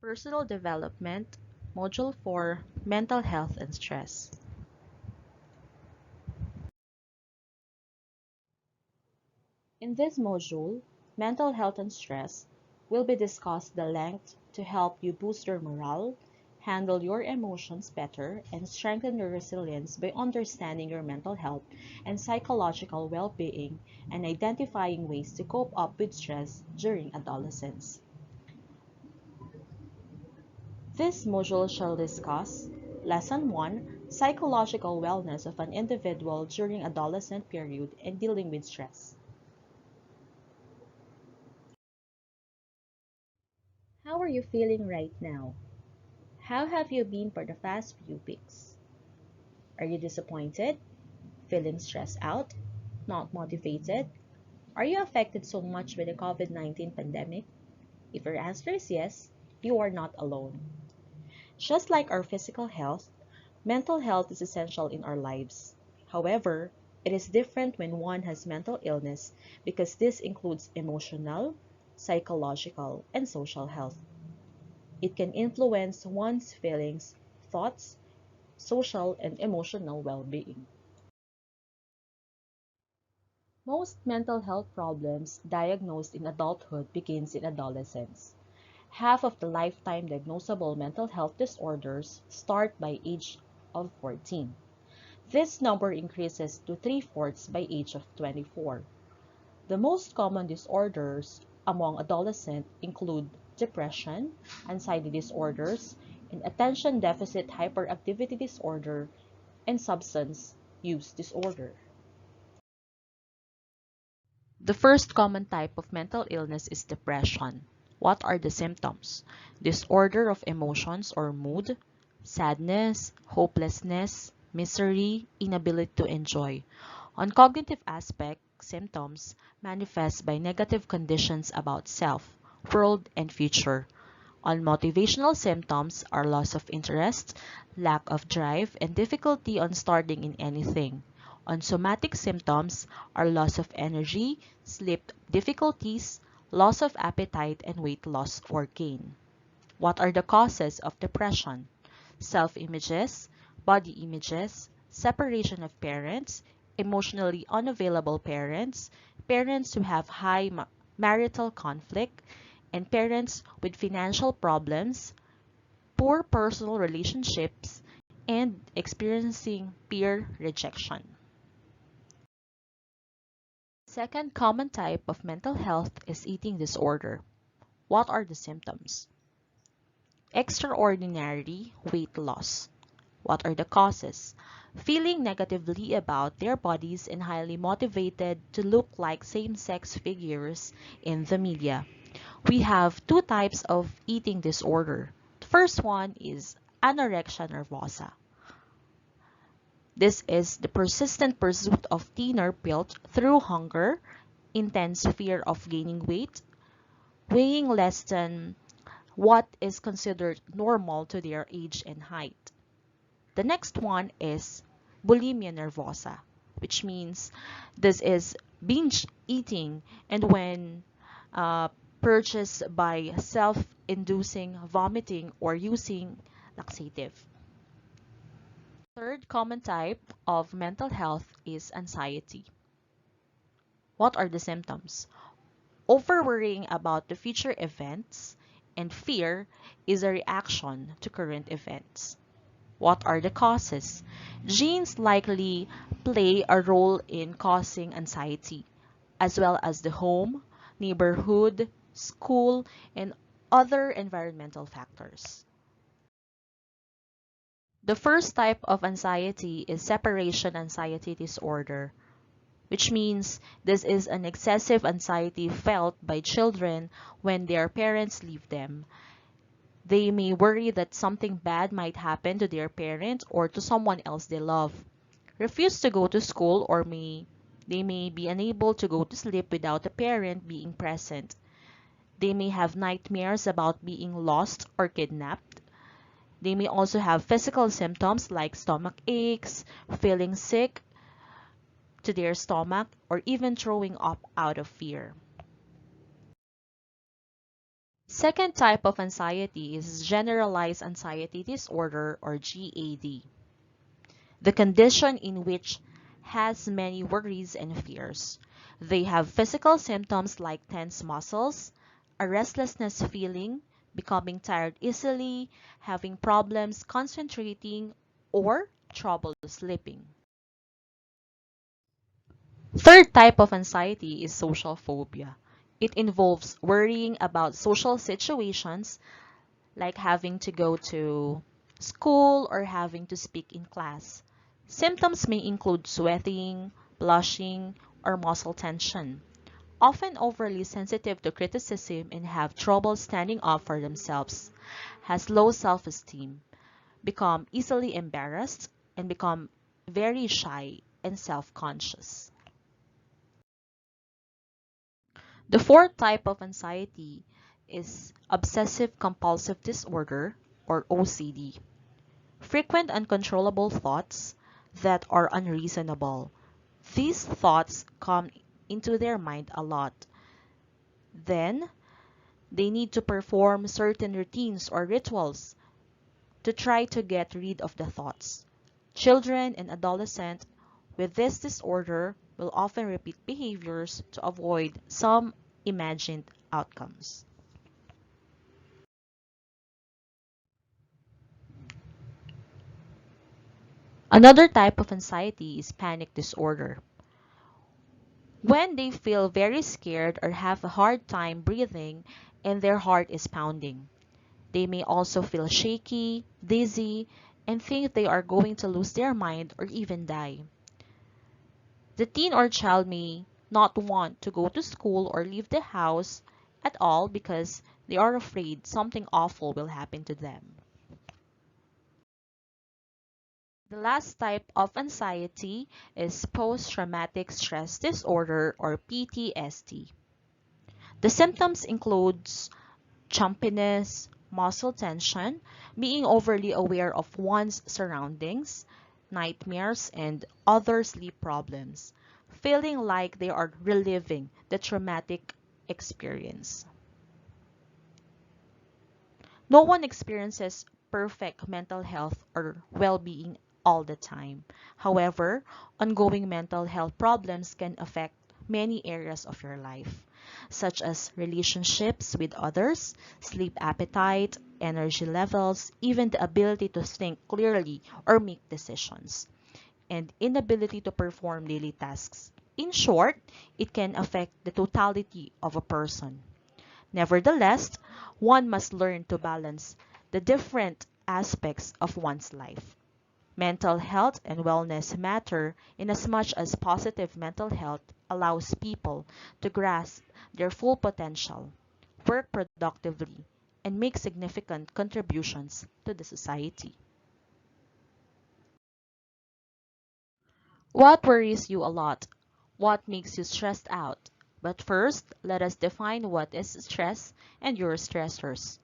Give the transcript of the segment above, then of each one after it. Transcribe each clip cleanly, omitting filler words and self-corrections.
Personal Development, Module 4, Mental Health and Stress. In this module, Mental Health and Stress will be discussed the length to help you boost your morale, handle your emotions better, and strengthen your resilience by understanding your mental health and psychological well-being and identifying ways to cope up with stress during adolescence. This module shall discuss Lesson 1, Psychological Wellness of an Individual During Adolescent Period and Dealing with Stress. How are you feeling right now? How have you been for the past few weeks? Are you disappointed? Feeling stressed out? Not motivated? Are you affected so much by the COVID-19 pandemic? If your answer is yes, you are not alone. Just like our physical health, mental health is essential in our lives. However, it is different when one has mental illness because this includes emotional, psychological, and social health. It can influence one's feelings, thoughts, social, and emotional well-being. Most mental health problems diagnosed in adulthood begins in adolescence. Half of the lifetime diagnosable mental health disorders start by age of 14. This number increases to 3/4 by age of 24. The most common disorders among adolescents include depression, anxiety disorders, and attention deficit hyperactivity disorder, and substance use disorder. The first common type of mental illness is depression. What are the symptoms? Disorder of emotions or mood, sadness, hopelessness, misery, inability to enjoy. On cognitive aspect, symptoms manifest by negative conditions about self, world, and future. On motivational symptoms are loss of interest, lack of drive, and difficulty on starting in anything. On somatic symptoms are loss of energy, sleep difficulties, loss of appetite, and weight loss or gain. What are the causes of depression? Self-images, body images, separation of parents, emotionally unavailable parents, parents who have high marital conflict, and parents with financial problems, poor personal relationships, and experiencing peer rejection. Second common type of mental health is eating disorder. What are the symptoms? Extraordinary weight loss. What are the causes? Feeling negatively about their bodies and highly motivated to look like same-sex figures in the media. We have two types of eating disorder. The first one is anorexia nervosa. This is the persistent pursuit of thinner built through hunger, intense fear of gaining weight, weighing less than what is considered normal to their age and height. The next one is bulimia nervosa, which means this is binge eating and when purchased by self-inducing vomiting or using laxative. Third common type of mental health is anxiety. What are the symptoms? Overworrying about the future events and fear is a reaction to current events. What are the causes? Genes likely play a role in causing anxiety, as well as the home, neighborhood, school, and other environmental factors. The first type of anxiety is separation anxiety disorder, which means this is an excessive anxiety felt by children when their parents leave them. They may worry that something bad might happen to their parent or to someone else they love, refuse to go to school, or they may be unable to go to sleep without a parent being present. They may have nightmares about being lost or kidnapped. They may also have physical symptoms like stomach aches, feeling sick to their stomach, or even throwing up out of fear. Second type of anxiety is generalized anxiety disorder or GAD, the condition in which has many worries and fears. They have physical symptoms like tense muscles, a restlessness feeling, becoming tired easily, having problems concentrating, or trouble sleeping. Third type of anxiety is social phobia. It involves worrying about social situations like having to go to school or having to speak in class. Symptoms may include sweating, blushing, or muscle tension. Often overly sensitive to criticism and have trouble standing up for themselves, has low self-esteem, become easily embarrassed, and become very shy and self-conscious. The fourth type of anxiety is obsessive compulsive disorder or OCD. Frequent uncontrollable thoughts that are unreasonable. These thoughts come into their mind a lot. Then, they need to perform certain routines or rituals to try to get rid of the thoughts. Children and adolescents with this disorder will often repeat behaviors to avoid some imagined outcomes. Another type of anxiety is panic disorder. When they feel very scared or have a hard time breathing and their heart is pounding. They may also feel shaky, dizzy, and think they are going to lose their mind or even die. The teen or child may not want to go to school or leave the house at all because they are afraid something awful will happen to them. The last type of anxiety is post-traumatic stress disorder or PTSD. The symptoms includes jumpiness, muscle tension, being overly aware of one's surroundings, nightmares, and other sleep problems, feeling like they are reliving the traumatic experience. No one experiences perfect mental health or well-being all the time. However, ongoing mental health problems can affect many areas of your life, such as relationships with others, sleep appetite, energy levels, even the ability to think clearly or make decisions, and inability to perform daily tasks. In short, it can affect the totality of a person. Nevertheless, one must learn to balance the different aspects of one's life. Mental health and wellness matter inasmuch as positive mental health allows people to grasp their full potential, work productively, and make significant contributions to the society. What worries you a lot? What makes you stressed out? But first, let us define what is stress and your stressors.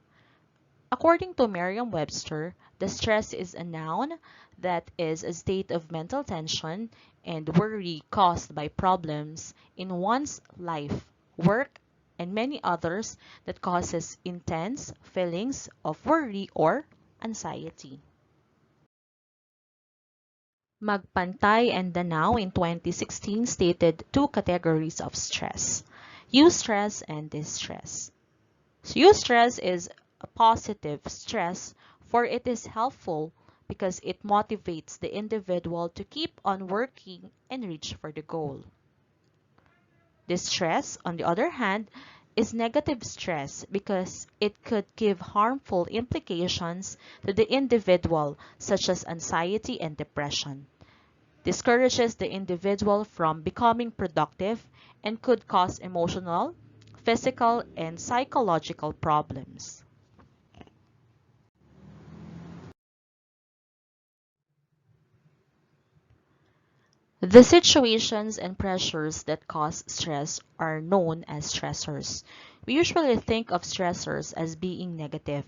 According to Merriam-Webster, the stress is a noun that is a state of mental tension and worry caused by problems in one's life, work, and many others that causes intense feelings of worry or anxiety. Magpantay and Danao in 2016 stated two categories of stress: eustress and distress. So eustress is a positive stress, for it is helpful because it motivates the individual to keep on working and reach for the goal. Distress, on the other hand, is negative stress because it could give harmful implications to the individual, such as anxiety and depression. Discourages the individual from becoming productive and could cause emotional, physical, and psychological problems. The situations and pressures that cause stress are known as stressors. We usually think of stressors as being negative,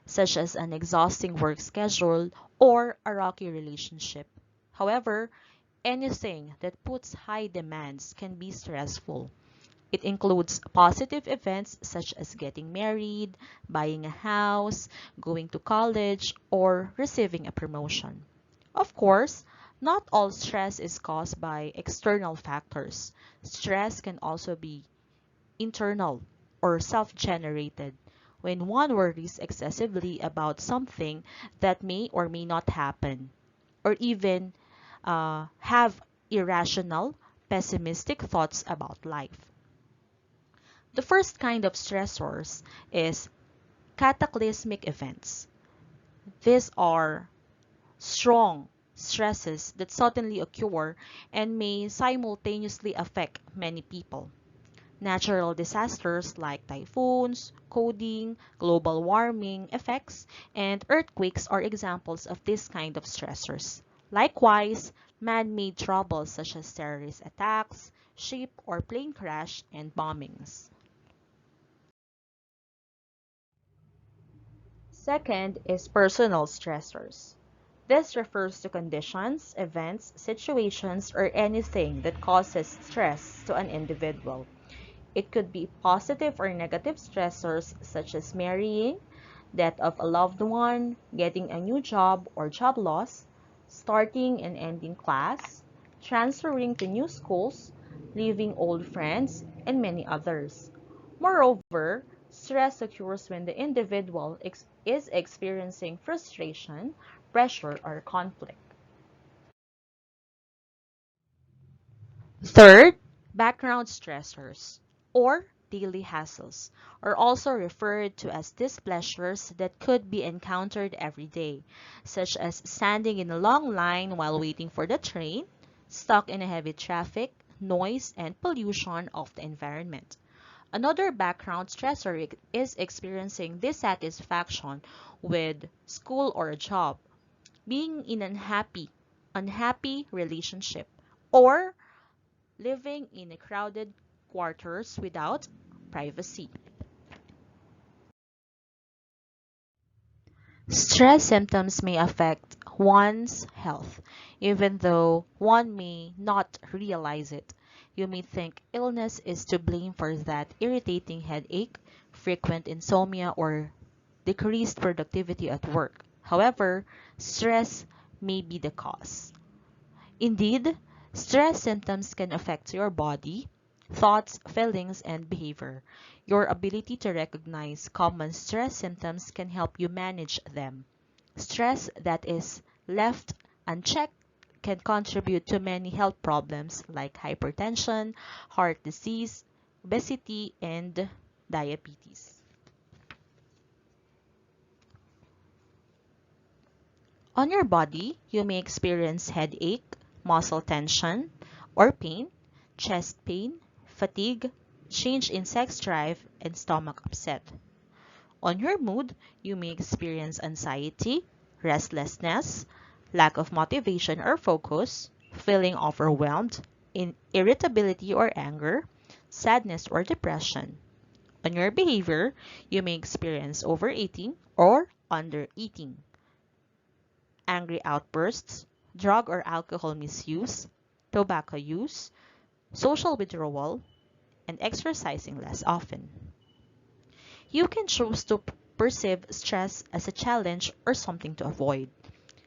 such as an exhausting work schedule or a rocky relationship. However, anything that puts high demands can be stressful. It includes positive events such as getting married, buying a house, going to college, or receiving a promotion. Of course, not all stress is caused by external factors. Stress can also be internal or self-generated when one worries excessively about something that may or may not happen, or even have irrational, pessimistic thoughts about life. The first kind of stressors is cataclysmic events. These are strong stresses that suddenly occur and may simultaneously affect many people. Natural disasters like typhoons, coding, global warming effects, and earthquakes are examples of this kind of stressors. Likewise, man-made troubles such as terrorist attacks, ship or plane crash, and bombings. Second is personal stressors. This refers to conditions, events, situations, or anything that causes stress to an individual. It could be positive or negative stressors such as marrying, death of a loved one, getting a new job or job loss, starting and ending class, transferring to new schools, leaving old friends, and many others. Moreover, stress occurs when the individual is experiencing frustration, pressure, or conflict. Third, background stressors or daily hassles are also referred to as displeasures that could be encountered every day, such as standing in a long line while waiting for the train, stuck in a heavy traffic, noise, and pollution of the environment. Another background stressor is experiencing dissatisfaction with school or a job, being in an unhappy relationship, or living in a crowded quarters without privacy. Stress symptoms may affect one's health, even though one may not realize it. You may think illness is to blame for that irritating headache, frequent insomnia, or decreased productivity at work. However, stress may be the cause. Indeed, stress symptoms can affect your body, thoughts, feelings, and behavior. Your ability to recognize common stress symptoms can help you manage them. Stress that is left unchecked can contribute to many health problems like hypertension, heart disease, obesity, and diabetes. On your body, you may experience headache, muscle tension or pain, chest pain, fatigue, change in sex drive, and stomach upset. On your mood, you may experience anxiety, restlessness, lack of motivation or focus, feeling overwhelmed, irritability or anger, sadness or depression. On your behavior, you may experience overeating or undereating, angry outbursts, drug or alcohol misuse, tobacco use, social withdrawal, and exercising less often. You can choose to perceive stress as a challenge or something to avoid.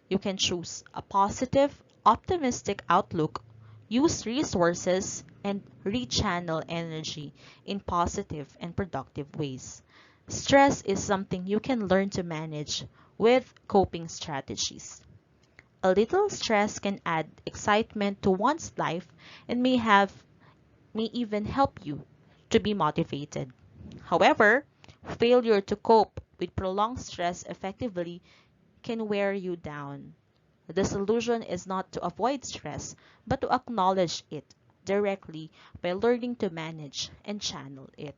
You can choose a positive, optimistic outlook, use resources, and rechannel energy in positive and productive ways. Stress is something you can learn to manage with coping strategies. A little stress can add excitement to one's life and may even help you to be motivated. However, failure to cope with prolonged stress effectively can wear you down. The solution is not to avoid stress, but to acknowledge it directly by learning to manage and channel it.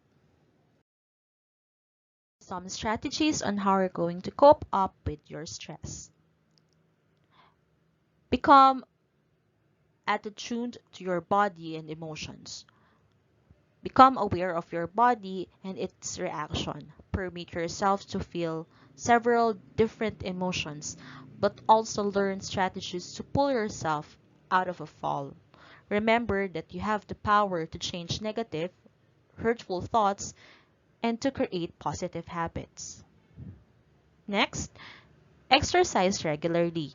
Some strategies on how you're going to cope up with your stress. Become attuned to your body and emotions. Become aware of your body and its reaction. Permit yourself to feel several different emotions, but also learn strategies to pull yourself out of a fall. Remember that you have the power to change negative hurtful thoughts, and to create positive habits. Next, exercise regularly.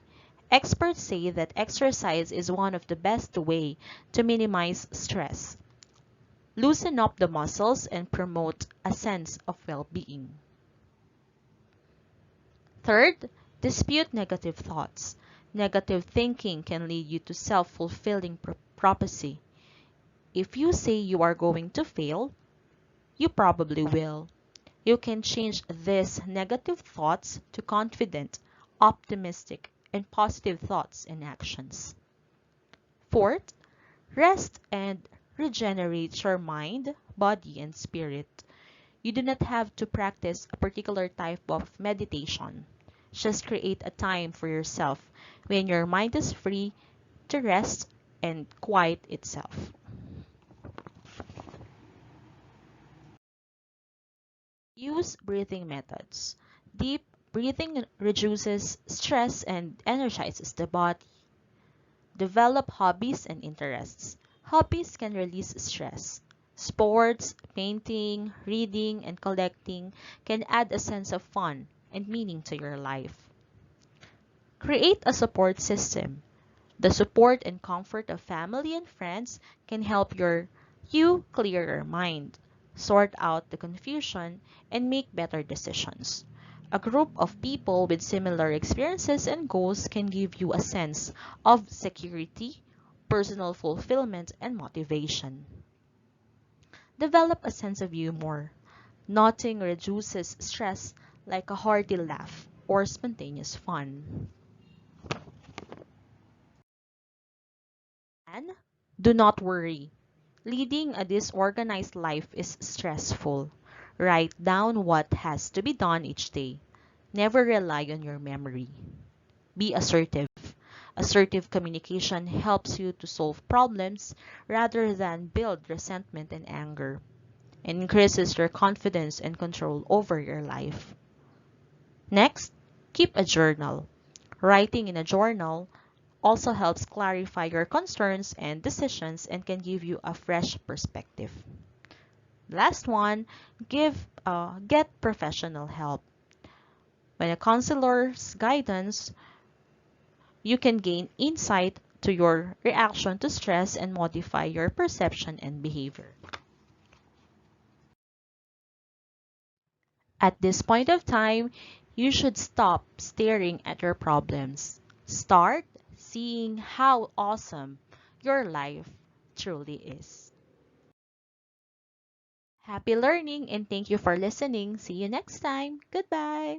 Experts say that exercise is one of the best way to minimize stress, loosen up the muscles, and promote a sense of well-being. Third, dispute negative thoughts. Negative thinking can lead you to self-fulfilling prophecy. If you say you are going to fail, you probably will. You can change these negative thoughts to confident, optimistic, and positive thoughts and actions. Fourth, rest and regenerate your mind, body, and spirit. You do not have to practice a particular type of meditation. Just create a time for yourself when your mind is free to rest and quiet itself. Use breathing methods. Deep breathing reduces stress and energizes the body. Develop hobbies and interests. Hobbies can release stress. Sports, painting, reading, and collecting can add a sense of fun and meaning to your life. Create a support system. The support and comfort of family and friends can help you clear your mind, sort out the confusion, and make better decisions. A group of people with similar experiences and goals can give you a sense of security, personal fulfillment, and motivation. Develop a sense of humor. Nothing reduces stress like a hearty laugh or spontaneous fun. And do not worry. Leading a disorganized life is stressful. Write down what has to be done each day. Never rely on your memory. Be assertive. Assertive communication helps you to solve problems rather than build resentment and anger, and increases your confidence and control over your life. Next, keep a journal. Writing in a journal also helps clarify your concerns and decisions and can give you a fresh perspective. Last one, get professional help. When a counselor's guidance, you can gain insight to your reaction to stress and modify your perception and behavior. At this point of time, you should stop staring at your problems. Start seeing how awesome your life truly is. Happy learning and thank you for listening. See you next time. Goodbye.